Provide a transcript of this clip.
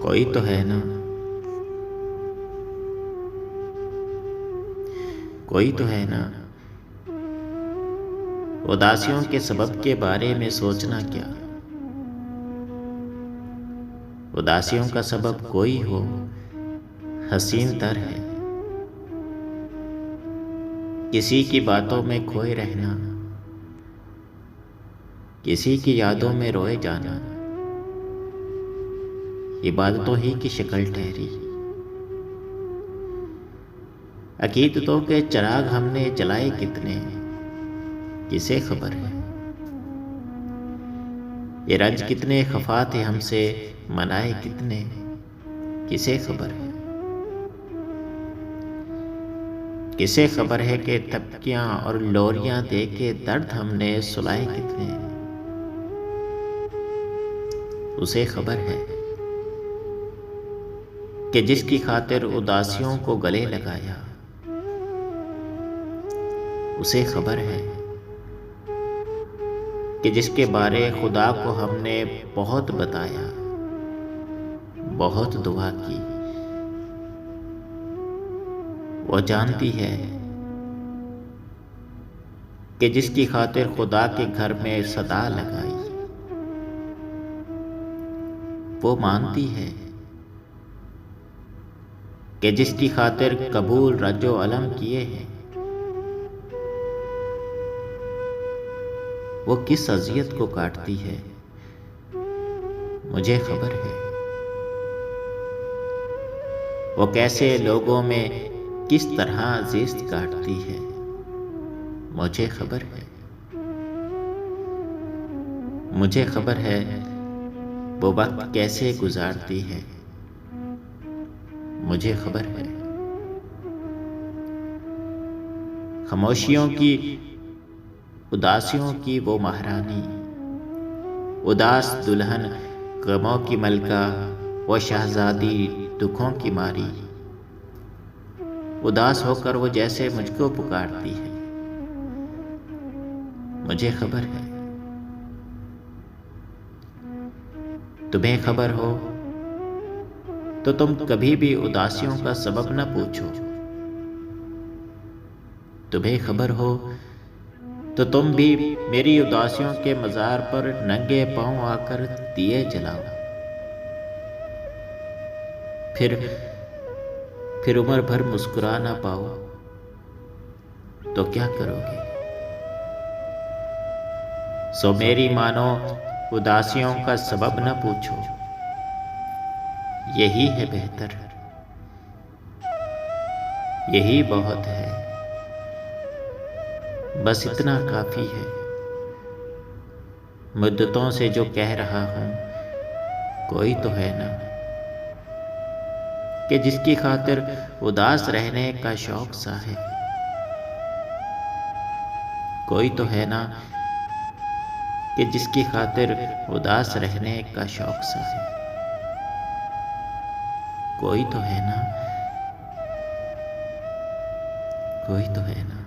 کوئی تو ہے نا، کوئی تو ہے نا، اداسیوں کے سبب کے بارے میں سوچنا کیا۔ اداسیوں کا سبب کوئی ہو، حسین تر ہے، کسی کی باتوں میں کھوئے رہنا، کسی کی یادوں میں روئے جانا، عبادتوں ہی کی شکل ٹھہری۔ عقیدتوں کے چراغ ہم نے جلائے کتنے، کسے خبر ہے۔ یہ رنج کتنے خفا تھے ہم سے، منائے کتنے، کسے خبر ہے۔ کسے خبر ہے کہ تھپکیاں اور لوریاں دے کے درد ہم نے سلائے کتنے، اسے خبر ہے کہ جس کی خاطر اداسیوں کو گلے لگایا، اسے خبر ہے کہ جس کے بارے خدا کو ہم نے بہت بتایا، بہت دعا کی، وہ جانتی ہے کہ جس کی خاطر خدا کے گھر میں صدا لگائی، وہ مانتی ہے کہ جس کی خاطر قبول رج و علم کیے ہیں، وہ کس اذیت کو کاٹتی ہے، مجھے خبر ہے۔ وہ کیسے لوگوں میں کس طرح زیست کاٹتی ہے، مجھے خبر ہے۔ مجھے خبر ہے وہ وقت کیسے گزارتی ہے، مجھے خبر ہے۔ خاموشیوں کی، اداسیوں کی وہ مہرانی، اداس دلہن غموں کی ملکہ، وہ شہزادی دکھوں کی ماری، اداس ہو کر وہ جیسے مجھ کو پکارتی ہے، مجھے خبر ہے۔ تمہیں خبر ہو تو تم کبھی بھی اداسیوں کا سبب نہ پوچھو، تمہیں خبر ہو تو تم بھی میری اداسیوں کے مزار پر ننگے پاؤں آ کر دیے جلاؤ، پھر عمر بھر مسکرا نہ پاؤ تو کیا کرو گے۔ سو میری مانو، اداسیوں کا سبب نہ پوچھو، یہی ہے بہتر، یہی بہت ہے، بس اتنا کافی ہے۔ مدتوں سے جو کہہ رہا ہوں، کوئی تو ہے نا، کہ جس کی خاطر اداس رہنے کا شوق سا ہے، کوئی تو ہے نا، کہ جس کی خاطر اداس رہنے کا شوق سا ہے، کوئی تو ہے نا، کوئی تو ہے نا۔